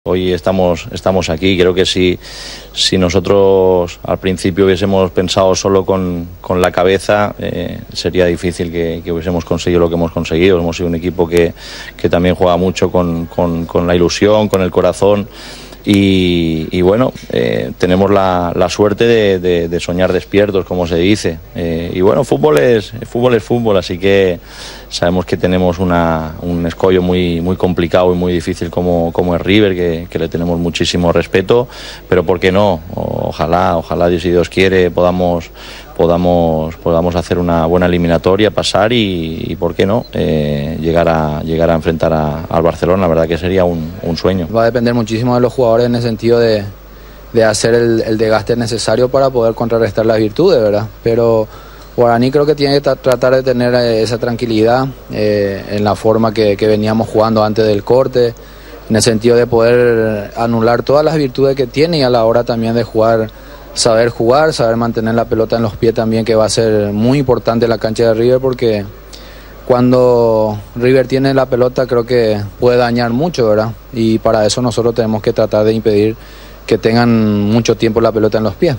Hoy estamos aquí. Creo que si nosotros al principio hubiésemos pensado solo con la cabeza, sería difícil que hubiésemos conseguido lo que hemos conseguido. Hemos sido un equipo que también juega mucho con la ilusión, con el corazón. Y bueno, tenemos la suerte de soñar despiertos, como se dice. Y bueno, fútbol es fútbol, así que sabemos que tenemos un escollo muy complicado y muy difícil como es River, que le tenemos muchísimo respeto, pero ¿por qué no? Ojalá, si Dios quiere, podamos hacer una buena eliminatoria, pasar y ¿por qué no? Llegar a enfrentar al Barcelona. La verdad que sería un sueño. Va a depender muchísimo de los jugadores en el sentido de hacer el desgaste necesario para poder contrarrestar las virtudes, ¿verdad? Pero Guaraní creo que tiene que tratar de tener esa tranquilidad en la forma que veníamos jugando antes del corte, en el sentido de poder anular todas las virtudes que tiene y a la hora también de saber mantener la pelota en los pies también, que va a ser muy importante en la cancha de River, porque cuando River tiene la pelota creo que puede dañar mucho, ¿verdad? Y para eso nosotros tenemos que tratar de impedir que tengan mucho tiempo la pelota en los pies.